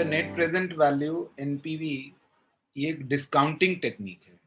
बेटा net present value NPV ये एक डिस्काउंटिंग टेक्निक है।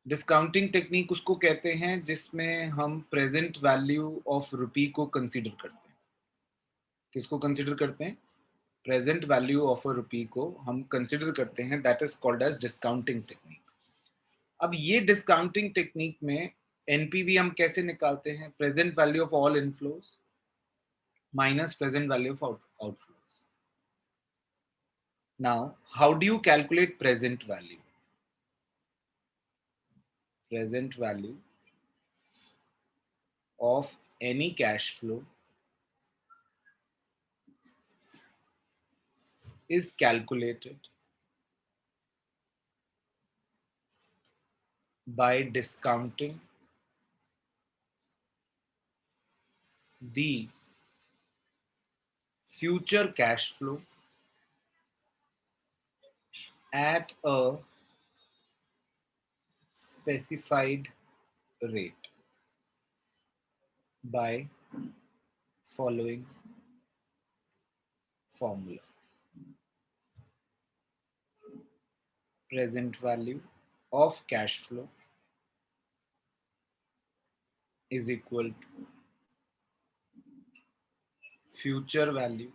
डिस्काउंटिंग टेक्निक उसको कहते हैं जिसमें हम प्रेजेंट वैल्यू ऑफ रुपी को कंसीडर करते हैं। किसको कंसीडर करते हैं? Present value of a rupee को हम कंसीडर करते हैं, that is called as discounting technique. अब ये डिस्काउंटिंग टेक्निक में एनपीवी हम कैसे निकालते हैं? Present value of all inflows minus present value of outflows. Now how do you calculate present value? Present value of any cash flow is calculated by discounting the future cash flow at a specified rate by following formula. Present value of cash flow is equal to future value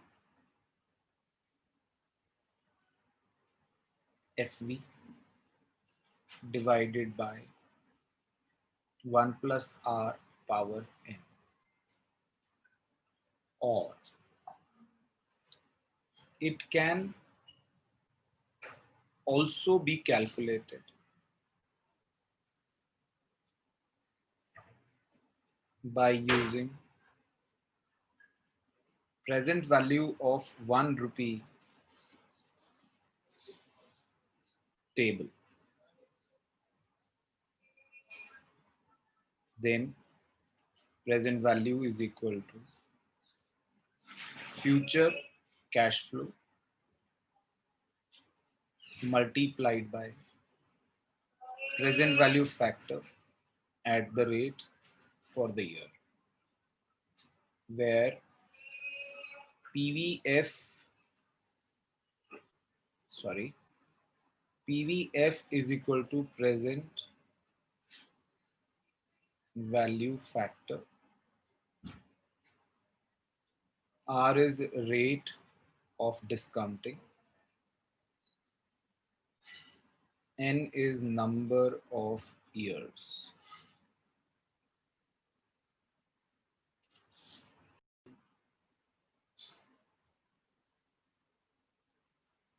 FV divided by 1 plus R power n, or it can also be calculated by using present value of 1 rupee table. Then present value is equal to future cash flow multiplied by present value factor at the rate for the year, where PVF is equal to present value factor, R is rate of discounting, N is number of years.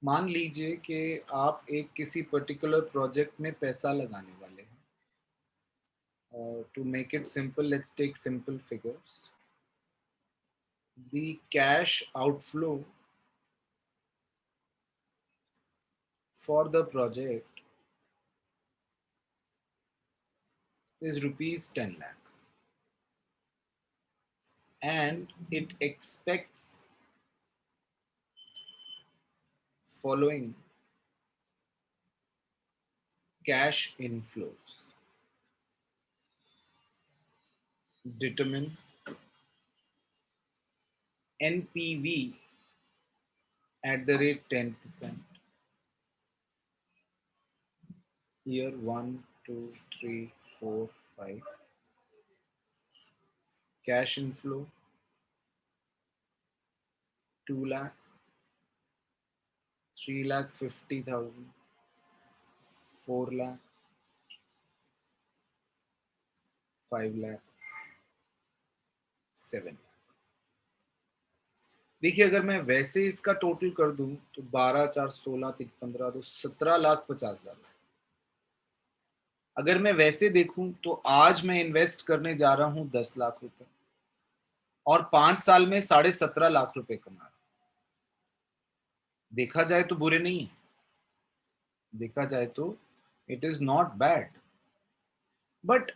मान लीजिए कि आप एक किसी particular project में पैसा लगाने वाले हैं, और to make it simple, let's take simple figures. The cash outflow for the project is rupees 10 lakh, and it expects following cash inflows. Determine NPV at the rate 10%. Year 1, 2, 3, 4, 5. Cash inflow 2 lakh, 3 lakh 50,000, 4 lakh, 5 lakh, 7. देखिए, अगर मैं वैसे इसका total कर दूं तो 12, 4, 16, 3, 15, तो 17,50,000. अगर मैं वैसे देखूं तो आज मैं इन्वेस्ट करने जा रहा हूं 10 लाख रुपए, और 5 साल में 17.5 रुपए कमा रहा हूं. देखा जाए तो बुरे नहीं है, देखा जाए तो it is not bad, but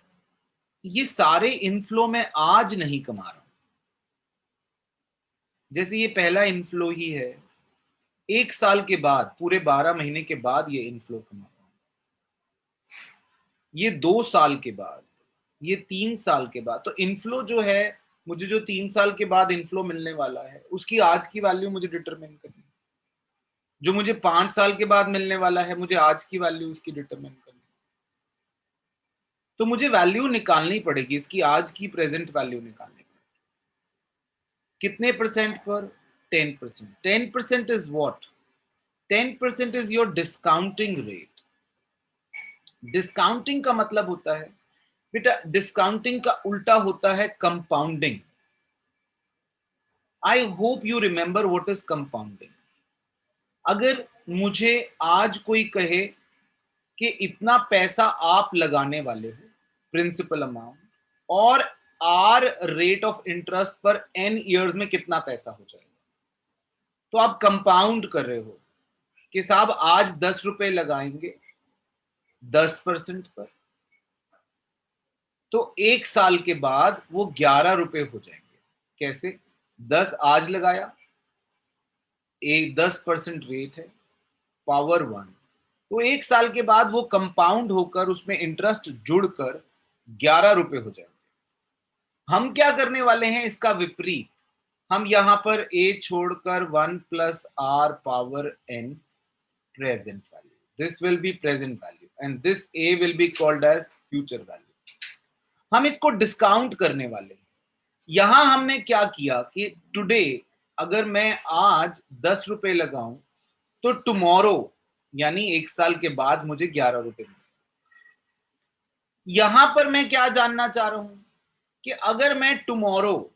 ये सारे इनफ्लो मैं आज नहीं कमा रहा हूं. जैसे ये पहला इनफ्लो ही है, 1 साल के बाद, पूरे 12 महीने के बाद ये इनफ्लो कमा रहा हूं. ये 2 साल के बाद, ये 3 साल के बाद. तो इनफ्लो जो है, मुझे जो 3 साल के बाद इनफ्लो मिलने वाला है, उसकी आज की वैल्यू मुझे डिटरमिन करनी है. जो मुझे 5 साल के बाद मिलने वाला है, मुझे आज की वैल्यू उसकी डिटरमाइन करनी, तो मुझे वैल्यू निकालनी पड़ेगी, इसकी आज की प्रेजेंट वैल्यू निकालनी पड़ेगी। कितने परसेंट पर? 10%। 10% is what? 10% is your discounting rate. Discounting का मतलब होता है बेटा, डिस्काउंटिंग का उल्टा होता है compounding. I hope you remember what is compounding. अगर मुझे आज कोई कहे कि इतना पैसा आप लगाने वाले हो, प्रिंसिपल अमाउंट, और आर रेट ऑफ इंटरेस्ट पर n ईयर्स में कितना पैसा हो जाएगा, तो आप कंपाउंड कर रहे हो कि साहब आज 10 रुपए लगाएंगे 10% पर, तो 1 साल के बाद वो 11 रुपए हो जाएंगे। कैसे? 10 आज लगाया, एक 10% रेट है, पावर 1, तो 1 साल के बाद वो कंपाउंड होकर उसमें इंटरेस्ट जुड़कर 11 रुपए हो जाएंगे। हम क्या करने वाले हैं? इसका विपरीत। हम यहां पर a छोड़कर 1 plus r power n present value. This will be present value and this a will be called as future value. हम इसको डिस्काउंट करने वाले हैं। यहां हमने क्या किया कि टुडे अगर मैं आज 10 रुपए लगाऊं तो टुमारो यानी 1 साल के बाद मुझे 11 रुपए मिले। यहां पर मैं क्या जानना चाह रहा हूं कि अगर मैं टुमारो,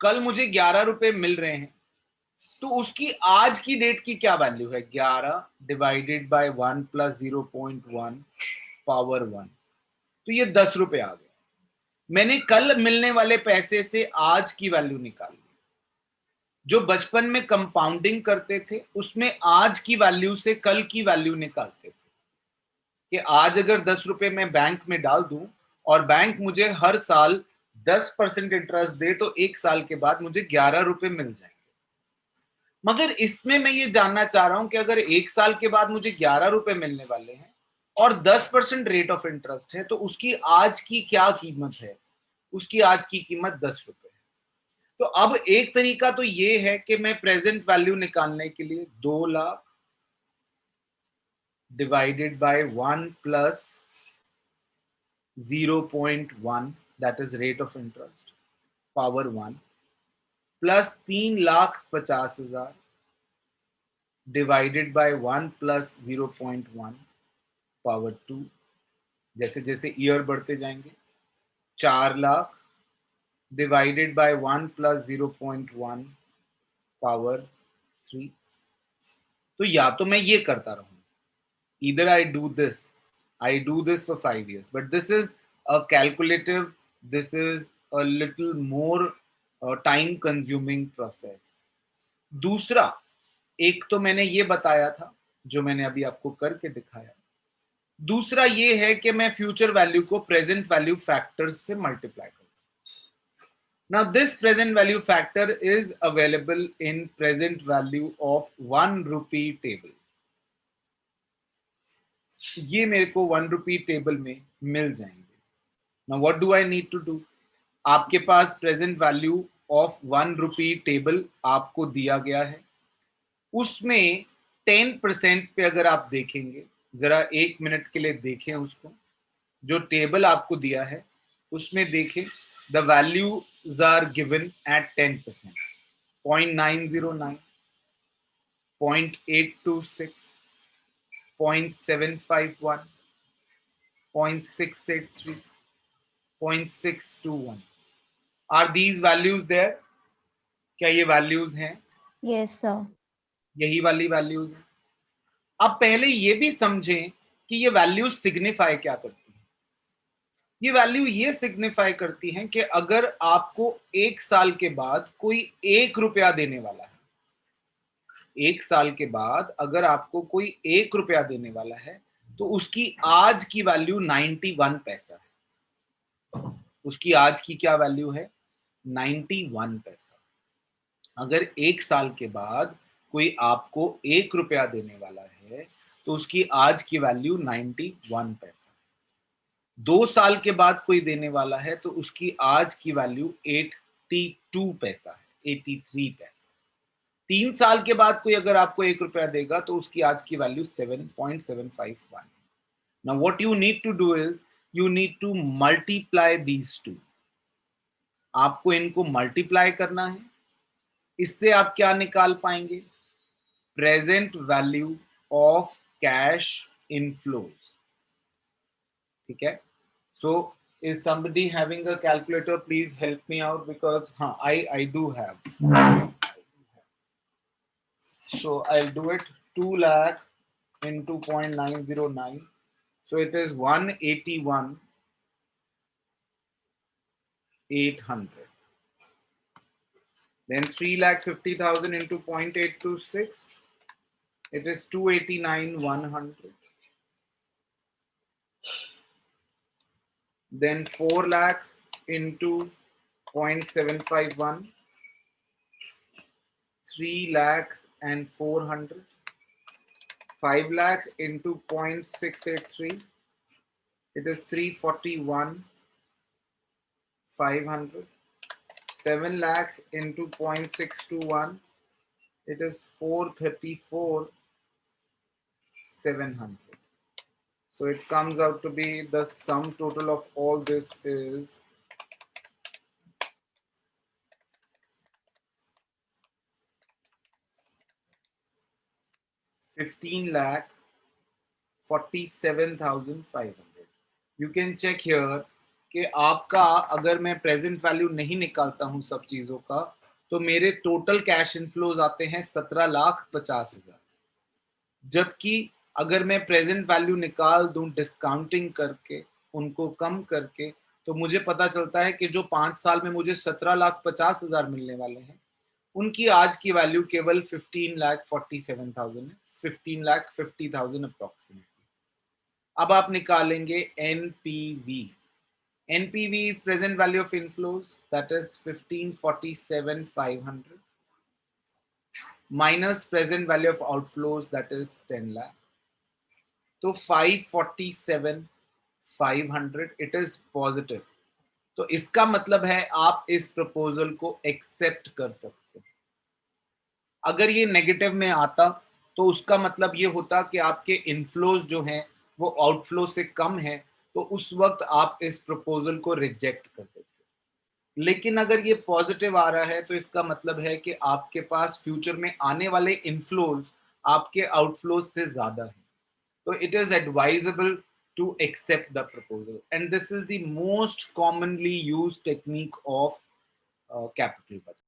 कल मुझे 11 रुपए मिल रहे हैं, तो उसकी आज की डेट की क्या वैल्यू है? 11 डिवाइडेड बाय 1 प्लस 0.1 पावर 1, तो ये 10 रुपए आ गए। मैंने कल मिलने वाले पैसे से आज की वैल्यू निकाली। जो बचपन में कंपाउंडिंग करते थे उसमें आज की वैल्यू से कल की वैल्यू निकालते थे कि आज अगर 10 रुपए मैं बैंक में डाल दूं और बैंक मुझे हर साल 10% इंटरेस्ट दे, तो 1 साल के बाद मुझे 11 रुपए मिल जाएंगे। मगर इसमें मैं ये जानना चाह रहा हूं कि अगर 1 साल के बाद मुझे 11 रुपए मिलने वाले हैं और 10% रेट ऑफ इंटरेस्ट है, तो उसकी आज की क्या कीमत है? उसकी आज की कीमत 10 रुपए है। तो अब एक तरीका तो ये है कि मैं प्रेजेंट वैल्यू निकालने के लिए 2 lakh divided by 1 plus 0.1 that is rate of interest power 1 plus 3,50,000 divided by 1 plus 0.1 power 2, जैसे जैसे ईयर बढ़ते जाएंगे 4 lakh divided by 1 plus 0.1 power 3। तो या तो मैं ये करता रहूं, either I do this for 5 years, but this is a calculative, this is a little more time consuming process. दूसरा, एक तो मैंने ये बताया था जो मैंने अभी आपको करके दिखाया। दूसरा ये है कि मैं फ्यूचर वैल्यू को प्रेजेंट वैल्यू फैक्टर्स से मल्टीप्लाई करूं। Now this present value factor is available in present value of 1 rupee table. ये मेरे को 1 रुपी टेबल में मिल जाएंगे। Now what do I need to do? आपके पास present value of 1 rupee table आपको दिया गया है, उसमें 10% पे अगर आप देखेंगे, जरा 1 मिनट के लिए देखें उसको, जो टेबल आपको दिया है उसमें देखें, the values are given at 10%, 0.909, 0.826, 0.751, 0.683, 0.621. Are these values there? क्या ये वैल्यूज हैं? Yes, sir. यही वाली वैल्यूज हैं। अब पहले ये भी समझें कि ये वैल्यूज सिग्निफाई क्या करती हैं। ये वैल्यू ये सिग्निफाई करती हैं कि अगर आपको 1 साल के बाद कोई 1 रुपया देने वाला है, 1 साल के बाद अगर आपको कोई 1 रुपया देने वाला है, तो उसकी आज की वैल्यू 91 पैसा है। उसकी आज की क्या वैल्यू है? 91 पैसा। अगर 1 साल के बाद कोई आपको 1 रुपया देने वाला है, तो उसकी आज की वैल्यू 91 पैसा। 2 साल के बाद कोई देने वाला है, तो उसकी आज की वैल्यू 82 पैसा है, 83 पैसा। 3 साल के बाद कोई अगर आपको 1 रुपया देगा तो उसकी आज की value 7.751। Now what you need to do is you need to multiply these two. आपको इनको मल्टीप्लाई करना है। इससे आप क्या निकाल पाएंगे? Present value of cash inflows. ठीक है? So is somebody having a calculator? Please help me out because I do have. So I'll do it. 2 lakh into 0.909. So it is 181 800. Then 3,50,000 into 0.826. It is 289 100. Then 4 lakh into 0.751. 3 lakh and 400. 5 lakh into 0.683. It is 341 500. 7 lakh into 0.621. It is 434 700. So it comes out to be the sum total of all this is 15 lakh 47,500. You can check here कि आपका अगर मैं present value नहीं निकालता हूं सब चीजों का तो मेरे टोटल कैश इनफ्लोज आते हैं 17,50,000। जबकि अगर मैं प्रेजेंट वैल्यू निकाल दूं डिस्काउंटिंग करके उनको कम करके तो मुझे पता चलता है कि जो 5 साल में मुझे 17,50,000 मिलने वाले हैं उनकी आज की वैल्यू केवल 15,47,000 है, 15,50,000 अप्रोक्सीमेटली। अब आप निकालेंगे NPV. NPV is present value of inflows that is 15,47,500 minus present value of outflows that is 10 lakh. तो 547,500 इट इज पॉजिटिव। तो इसका मतलब है आप इस प्रपोजल को एक्सेप्ट कर सकते हैं। अगर ये नेगेटिव में आता तो उसका मतलब ये होता कि आपके इनफ्लोज जो हैं वो आउटफ्लो से कम है, तो उस वक्त आप इस प्रपोजल को रिजेक्ट कर देते। लेकिन अगर ये पॉजिटिव आ रहा है तो इसका मतलब है कि आपके पास फ्यूचर में आने वाले इनफ्लोज आपके आउटफ्लोज से ज्यादा है, तो it is advisable to accept the proposal, and this is the most commonly used technique of capital budget.